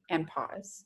and pause.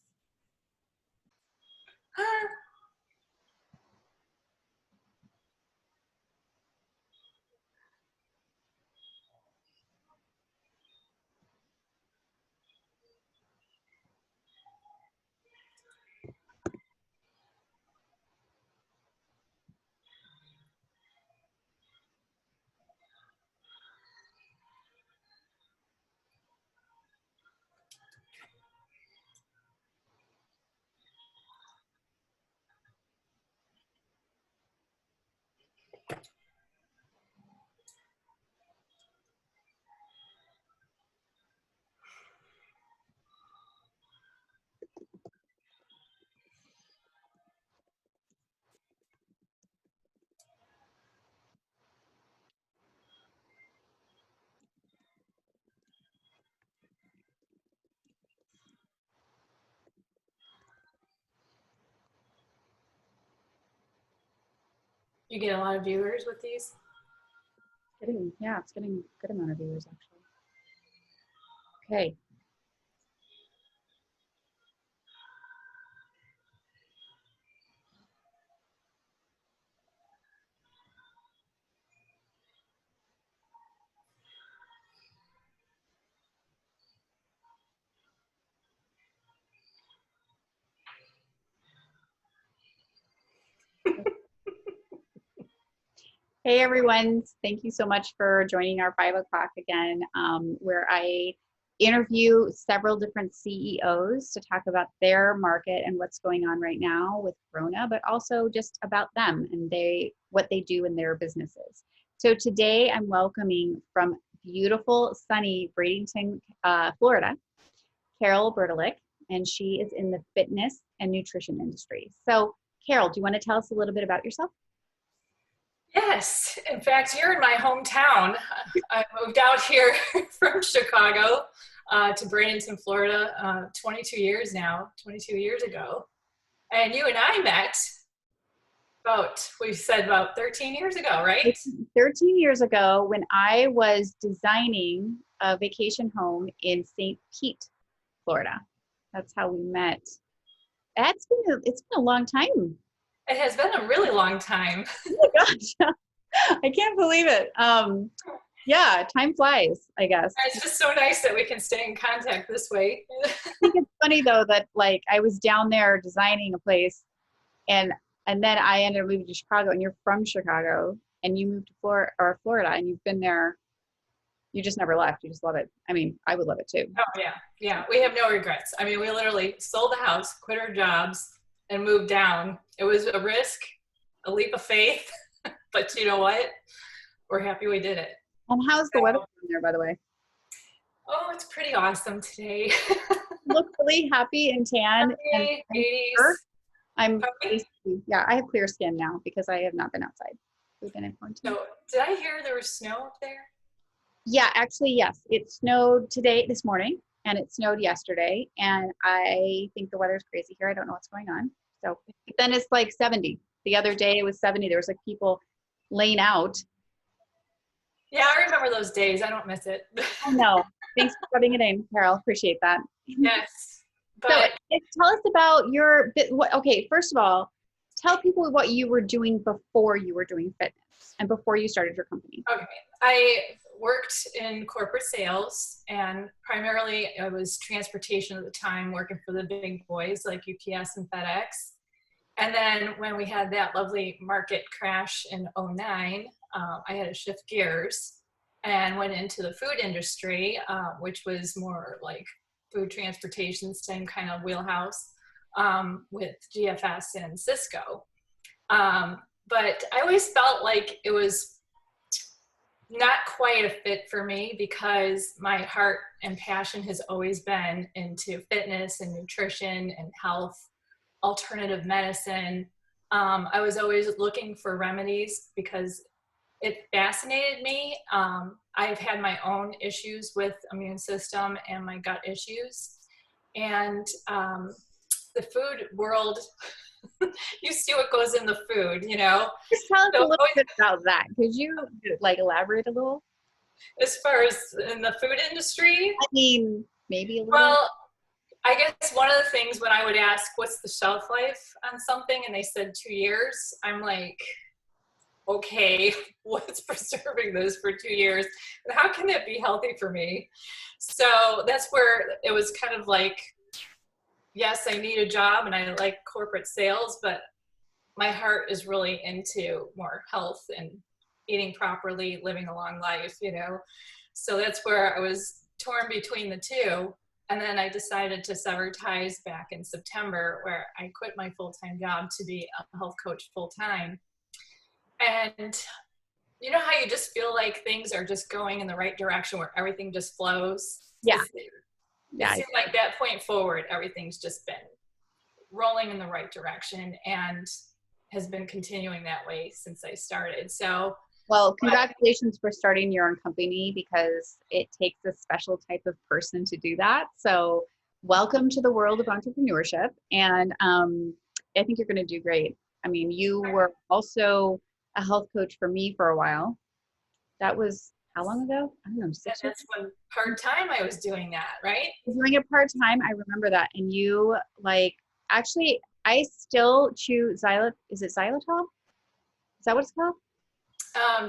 You get a lot of viewers with these? It's getting a good amount of viewers actually. Okay. Hey everyone, thank you so much for joining our 5 o'clock again, where I interview several different CEOs to talk about their market and what's going on right now with Corona, but also just about them and what they do in their businesses. So today I'm welcoming from beautiful, sunny Bradenton, Florida, Carol Burdelik, and she is in the fitness and nutrition industry. So Carol, do you want to tell us a little bit about yourself? Yes, in fact, you're in my hometown. I moved out here from Chicago to Bradenton, Florida, 22 years ago. And you and I met about 13 years ago, right? 13 years ago when I was designing a vacation home in St. Pete, Florida. That's how we met. It's been a long time. It has been a really long time. Oh my gosh, I can't believe it. Yeah, time flies, I guess. It's just so nice that we can stay in contact this way. I think it's funny though that like I was down there designing a place and then I ended up moving to Chicago, and you're from Chicago and you moved to Florida and you've been there. You just never left. You just love it. I mean, I would love it too. Oh yeah. Yeah. We have no regrets. I mean, we literally sold the house, quit our jobs, and moved down. It was a risk, a leap of faith, but you know what? We're happy we did it. And how's the weather down there, by the way? Oh, it's pretty awesome today. Look really happy and tan. Okay, and I have clear skin now because I have not been outside. We've been in quarantine. So, did I hear there was snow up there? Yeah, actually, yes. It snowed this morning, and it snowed yesterday. And I think the weather's crazy here. I don't know what's going on. So, but then it's like 70. The other day it was 70. There was like people laying out. Yeah, I remember those days. I don't miss it. I know. Thanks for rubbing it in, Carol. Appreciate that. Yes. But so, tell us about okay, first of all, tell people what you were doing before you were doing fitness and before you started your company. Okay. I worked in corporate sales, and primarily I was transportation at the time, working for the big boys like UPS and FedEx. And then when we had that lovely market crash in 2009, I had to shift gears and went into the food industry, which was more like food transportation, same kind of wheelhouse, with GFS and Cisco. But I always felt like it was not quite a fit for me because my heart and passion has always been into fitness and nutrition and health, alternative medicine. I was always looking for remedies because it fascinated me. I've had my own issues with immune system and my gut issues. And the food world, you see what goes in the food, you know? Just tell us a little bit about that. Could you like elaborate a little? As far as in the food industry? I mean, maybe a little. Well, I guess one of the things when I would ask, what's the shelf life on something? And they said 2 years. I'm like, okay, what's preserving this for 2 years? And how can it be healthy for me? So that's where it was kind of like, yes, I need a job and I like corporate sales, but my heart is really into more health and eating properly, living a long life, you know? So that's where I was torn between the two. And then I decided to sever ties back in September, where I quit my full-time job to be a health coach full-time. And you know how you just feel like things are just going in the right direction, where everything just flows? Yeah. It seemed like that point forward, everything's just been rolling in the right direction and has been continuing that way since I started. So, well, congratulations for starting your own company, because it takes a special type of person to do that. So welcome to the world of entrepreneurship. And I think you're going to do great. I mean, you were also a health coach for me for a while. That was how long ago? I don't know, 6 years? That's when part-time I was doing that, right? I was doing it part-time. I remember that. And you actually, I still chew is it xylitol? Is that what it's called?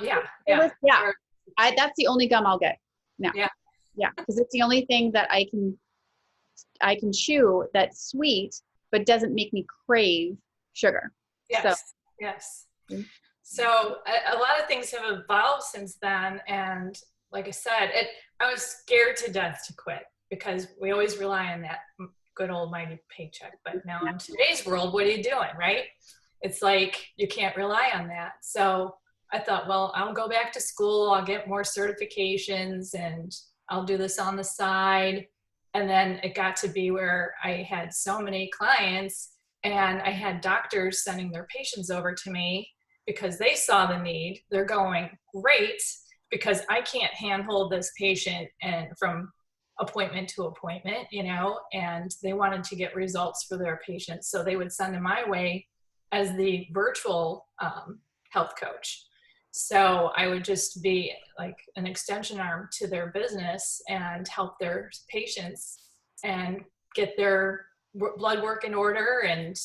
Yeah. That's the only gum I'll get now. Yeah. Because it's the only thing that I can chew that's sweet, but doesn't make me crave sugar. Yes. So a lot of things have evolved since then. And like I said, I was scared to death to quit, because we always rely on that good old mighty paycheck. But now in today's world, what are you doing, right? It's like you can't rely on that. So I thought, well, I'll go back to school, I'll get more certifications, and I'll do this on the side. And then it got to be where I had so many clients, and I had doctors sending their patients over to me because they saw the need. They're going, great, because I can't handhold this patient and from appointment to appointment, you know, and they wanted to get results for their patients. So they would send them my way as the virtual health coach. So I would just be like an extension arm to their business and help their patients and get their blood work in order and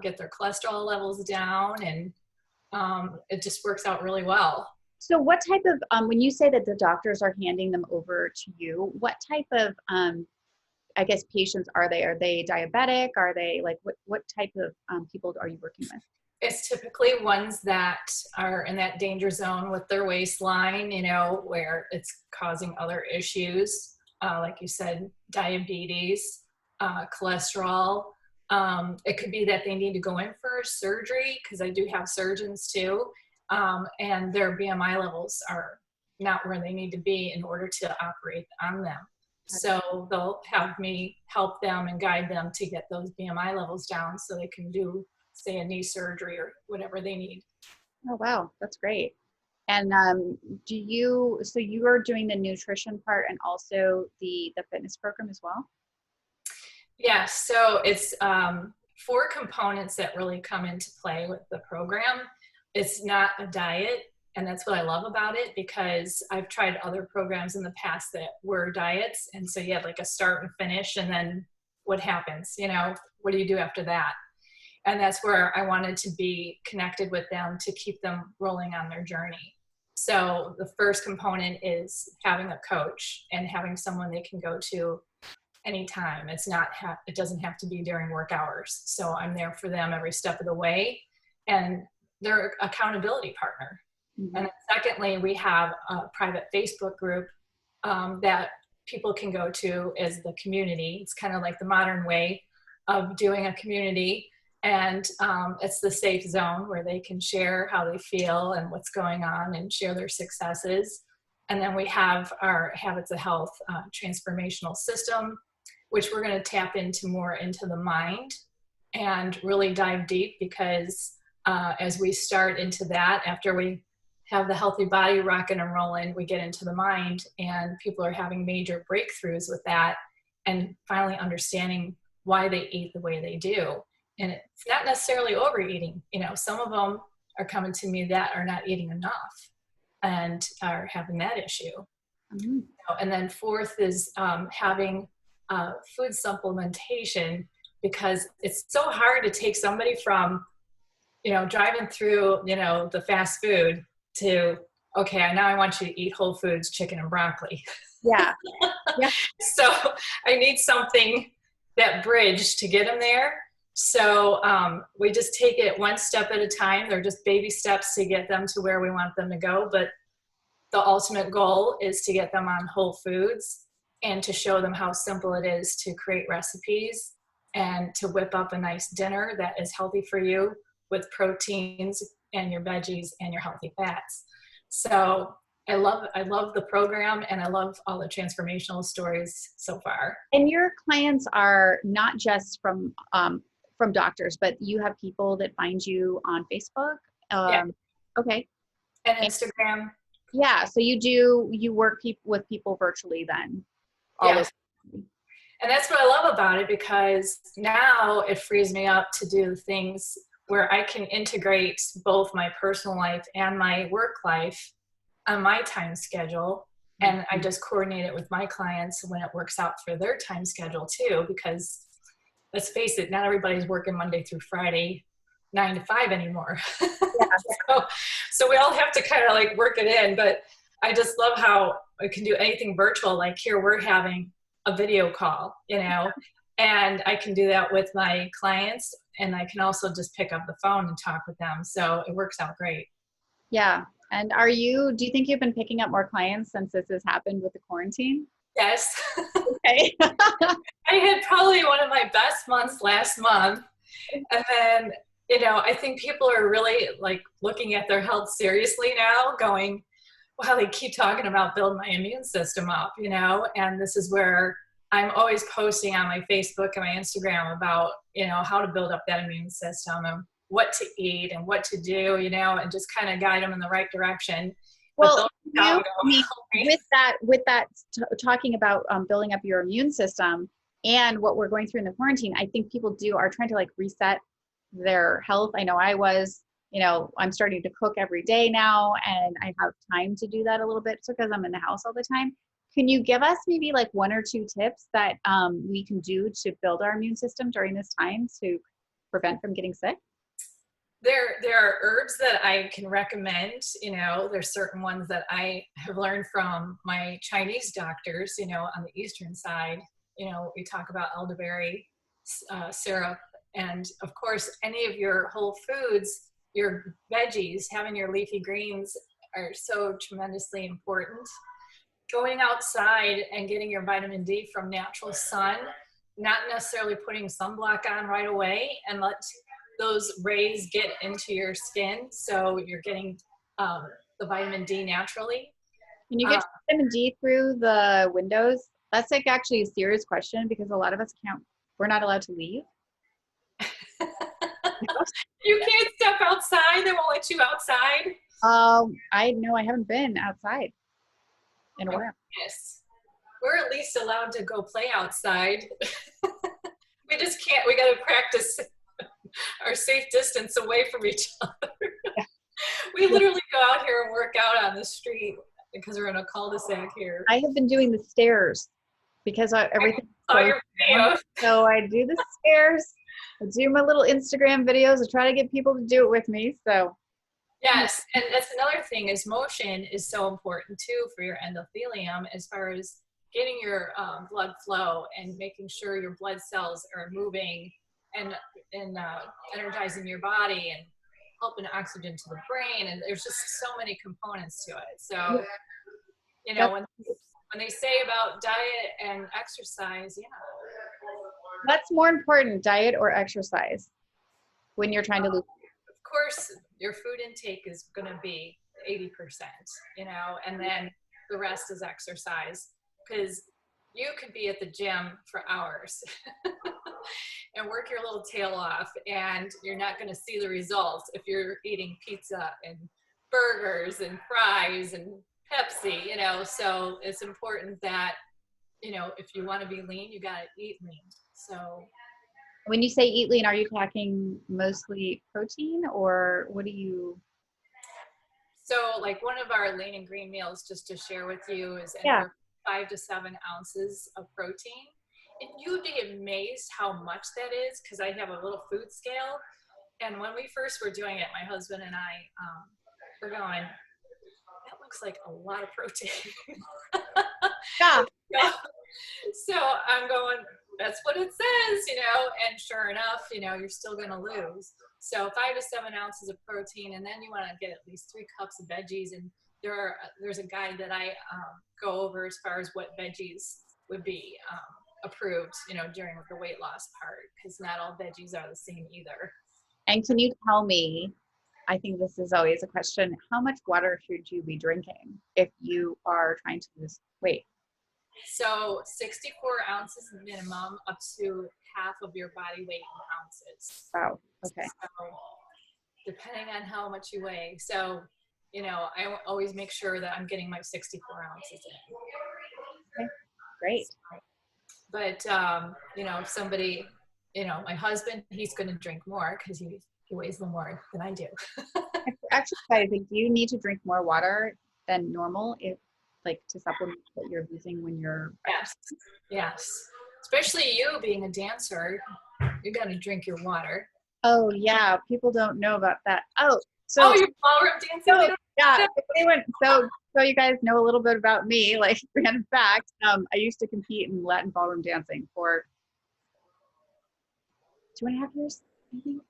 get their cholesterol levels down. And it just works out really well. So what type of, when you say that the doctors are handing them over to you, what type of, I guess, patients are they? Are they diabetic? Are they what type of people are you working with? It's typically ones that are in that danger zone with their waistline, you know, where it's causing other issues. Like you said, diabetes, cholesterol. It could be that they need to go in for surgery, because I do have surgeons too, and their BMI levels are not where they need to be in order to operate on them. So they'll have me help them and guide them to get those BMI levels down so they can do, say, a knee surgery or whatever they need. Oh, wow. That's great. And so you are doing the nutrition part and also the fitness program as well? Yeah, so it's 4 components that really come into play with the program. It's not a diet, and that's what I love about it, because I've tried other programs in the past that were diets, and so you have like a start and finish, and then what happens? You know, what do you do after that? And that's where I wanted to be connected with them to keep them rolling on their journey. So the first component is having a coach and having someone they can go to anytime. It doesn't have to be during work hours. So I'm there for them every step of the way, and they're accountability partner. Mm-hmm. And then secondly, we have a private Facebook group that people can go to as the community. It's kind of like the modern way of doing a community. And it's the safe zone where they can share how they feel and what's going on and share their successes. And then we have our Habits of Health Transformational System, which we're going to tap into more into the mind and really dive deep, because as we start into that, after we have the healthy body rocking and rolling, we get into the mind, and people are having major breakthroughs with that and finally understanding why they eat the way they do. And it's not necessarily overeating. You know, some of them are coming to me that are not eating enough and are having that issue. Mm-hmm. And then fourth is having food supplementation, because it's so hard to take somebody from, driving through, the fast food to, okay, now I want you to eat whole foods, chicken and broccoli. Yeah. Yeah. So I need something, that bridge, to get them there. So we just take it one step at a time. They're just baby steps to get them to where we want them to go. But the ultimate goal is to get them on whole foods and to show them how simple it is to create recipes and to whip up a nice dinner that is healthy for you with proteins and your veggies and your healthy fats. So I love the program, and I love all the transformational stories so far. And your clients are not just from doctors, but you have people that find you on Facebook. Yeah. Okay. And Instagram. Yeah. So you work with people virtually then. Yes. And that's what I love about it, because now it frees me up to do things where I can integrate both my personal life and my work life on my time schedule. And I just coordinate it with my clients when it works out for their time schedule too, because let's face it, not everybody's working Monday through Friday, 9 to 5 anymore. Yeah. So we all have to kind of like work it in, but I just love how I can do anything virtual. Like here, we're having a video call, and I can do that with my clients, and I can also just pick up the phone and talk with them. So it works out great. Yeah. And do you think you've been picking up more clients since this has happened with the quarantine? Yes. Okay. I had probably one of my best months last month. And then, I think people are really like looking at their health seriously now, going, wow, they keep talking about building my immune system up, and this is where I'm always posting on my Facebook and my Instagram about, how to build up that immune system and what to eat and what to do, and just kind of guide them in the right direction. Well, with that talking about building up your immune system and what we're going through in the quarantine, I think people are trying to like reset their health. I know I was, I'm starting to cook every day now, and I have time to do that a little bit because I'm in the house all the time. Can you give us maybe like 1 or 2 tips that we can do to build our immune system during this time to prevent from getting sick? There are herbs that I can recommend. There's certain ones that I have learned from my Chinese doctors, on the Eastern side. We talk about elderberry syrup, and of course, any of your whole foods, your veggies, having your leafy greens are so tremendously important. Going outside and getting your vitamin D from natural sun, not necessarily putting sunblock on right away, and let those rays get into your skin so you're getting the vitamin D naturally. Can you get vitamin D through the windows? That's like actually a serious question, because a lot of us we're not allowed to leave. You can't step outside. They won't let you outside. I know I haven't been outside in a while. Yes. We're at least allowed to go play outside. We just can't. We got to practice our safe distance away from each other. We literally go out here and work out on the street because we're in a cul-de-sac here. I have been doing the stairs because everything. So I do the stairs. I do my little Instagram videos. I try to get people to do it with me. So. Yes, and that's another thing, is motion is so important too for your endothelium, as far as getting your blood flow and making sure your blood cells are moving and energizing your body and helping oxygen to the brain. And there's just so many components to it. So, when they say about diet and exercise, what's more important, diet or exercise, when you're trying to lose? Of course, your food intake is going to be 80%, and then the rest is exercise, because you could be at the gym for hours and work your little tail off, and you're not going to see the results if you're eating pizza and burgers and fries and Pepsi, so it's important that, if you want to be lean, you got to eat lean. So when you say eat lean, are you talking mostly protein, or what do you? So like one of our lean and green meals, just to share with you, is 5 to 7 ounces of protein. you'd be amazed how much that is, because I have a little food scale. And when we first were doing it, my husband and I were going, that looks like a lot of protein. Yeah. So I'm going, that's what it says, and sure enough, you're still going to lose. So 5 to 7 ounces of protein, and then you want to get at least 3 cups of veggies. And there's a guide that I go over as far as what veggies would be approved, during the weight loss part, because not all veggies are the same either. And can you tell me, I think this is always a question, how much water should you be drinking if you are trying to lose weight? So 64 ounces minimum, up to half of your body weight in ounces. Wow. Okay. So depending on how much you weigh. So, I always make sure that I'm getting my 64 ounces in. Okay. Great. But, if somebody, my husband, he's going to drink more because he weighs a little more than I do. Exercising, do you need to drink more water than normal to supplement what you're losing when you're Yes. Especially you being a dancer, you got to drink your water. Oh yeah, people don't know about that. Oh, you're ballroom dancing. So you guys know a little bit about me, like random fact. I used to compete in Latin ballroom dancing for 2.5 years, I think.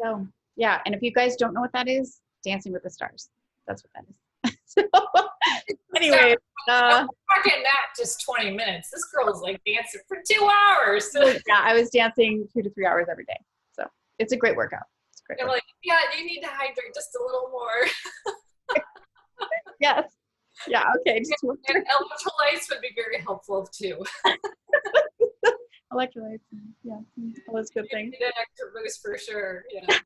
So yeah, and if you guys don't know what that is, Dancing with the Stars. That's what that is. So, anyway, talking that just 20 minutes. This girl is like dancing for 2 hours. Yeah, I was dancing 2 to 3 hours every day. So it's a great workout. It's great. They're like, yeah, you need to hydrate just a little more. Yes. Yeah. Okay. And electrolytes would be very helpful too. Electrolytes. Yeah. All those good things. Need an extra boost for sure. Yeah.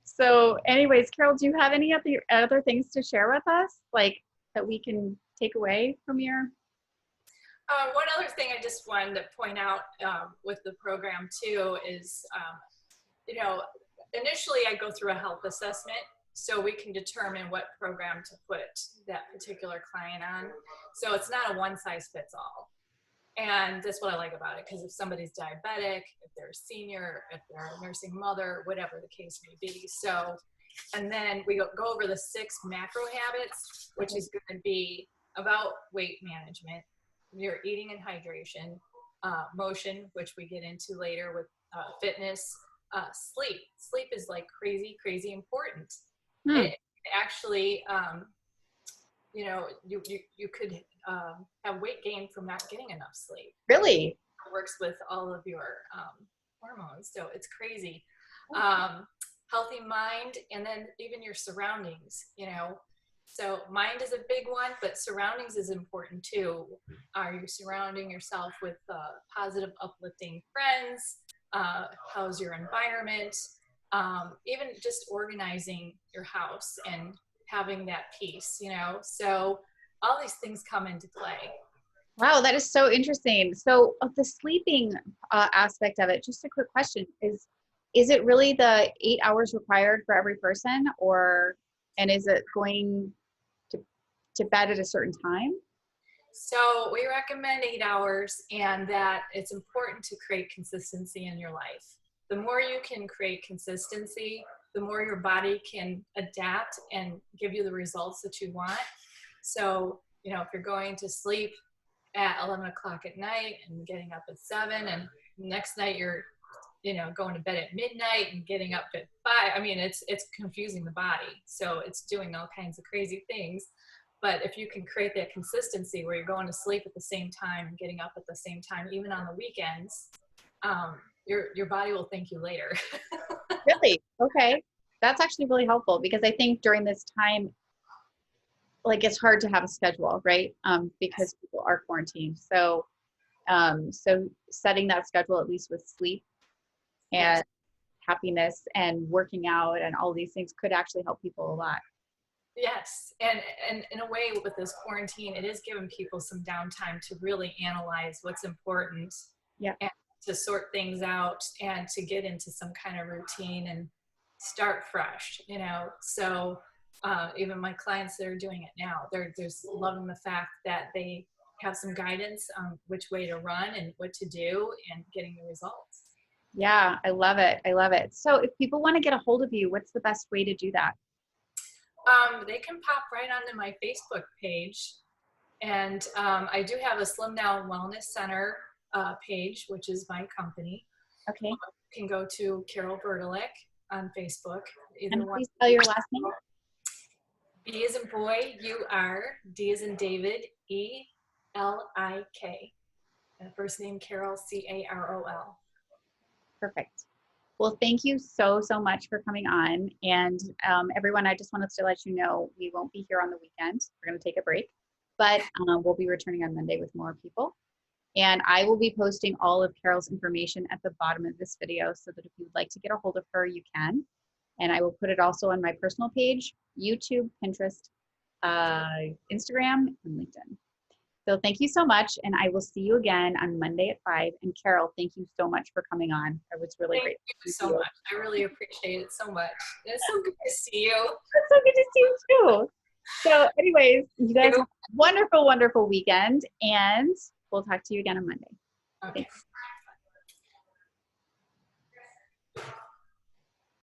So anyways, Carol, do you have any other things to share with us, like that we can take away from your? One other thing I just wanted to point out with the program too is, initially I go through a health assessment so we can determine what program to put that particular client on. So it's not a one size fits all. And that's what I like about it, because if somebody's diabetic, if they're a senior, if they're a nursing mother, whatever the case may be. So, and then we go over the 6 macro habits, which is going to be about weight management, your eating and hydration, motion, which we get into later with fitness, sleep. Sleep is like crazy, crazy important. It actually, you could have weight gain from not getting enough sleep. Really? It works with all of your hormones, so it's crazy. Healthy mind, and then even your surroundings, So mind is a big one, but surroundings is important too. Are you surrounding yourself with positive, uplifting friends? How's your environment? Even just organizing your house and having that peace, So all these things come into play. Wow, that is so interesting. So of the sleeping aspect of it, just a quick question, is it really the 8 hours required for every person, and is it going to bed at a certain time? So we recommend 8 hours, and that it's important to create consistency in your life. The more you can create consistency, the more your body can adapt and give you the results that you want. So, if you're going to sleep at 11 o'clock at night and getting up at 7, and next night you're, going to bed at midnight and getting up at 5, I mean, it's confusing the body. So it's doing all kinds of crazy things. But if you can create that consistency where you're going to sleep at the same time and getting up at the same time, even on the weekends, your body will thank you later. Really? Okay. That's actually really helpful, because I think during this time, like, it's hard to have a schedule, right? Because people are quarantined. So, so setting that schedule, at least with sleep and happiness and working out and all these things, could actually help people a lot. Yes. And in a way, with this quarantine, it is giving people some downtime to really analyze what's important. Yeah. And to sort things out and to get into some kind of routine and start fresh, So even my clients that are doing it now, they're just loving the fact that they have some guidance on which way to run and what to do and getting the results. Yeah, I love it. I love it. So if people want to get a hold of you, what's the best way to do that? They can pop right onto my Facebook page. And I do have a Slimdown Wellness Center page, which is my company. Okay. You can go to Carol Burdelik on Facebook. Either And one. please spell your last name. B as in boy, U-R, D as in David, E-L-I-K. And first name Carol, C-A-R-O-L. Perfect. Well, thank you so, so much for coming on. And everyone, I just wanted to let you know, we won't be here on the weekend. We're going to take a break, but we'll be returning on Monday with more people. And I will be posting all of Carol's information at the bottom of this video so that if you would like to get a hold of her, you can. And I will put it also on my personal page, YouTube, Pinterest, Instagram, and LinkedIn. So thank you so much. And I will see you again on Monday at 5. And Carol, thank you so much for coming on. It was really great. Thank you so much. I really appreciate it so much. It's so good to see you. It's so good to see you too. So anyways, you guys have a wonderful, wonderful weekend. And we'll talk to you again on Monday. Okay. Thanks.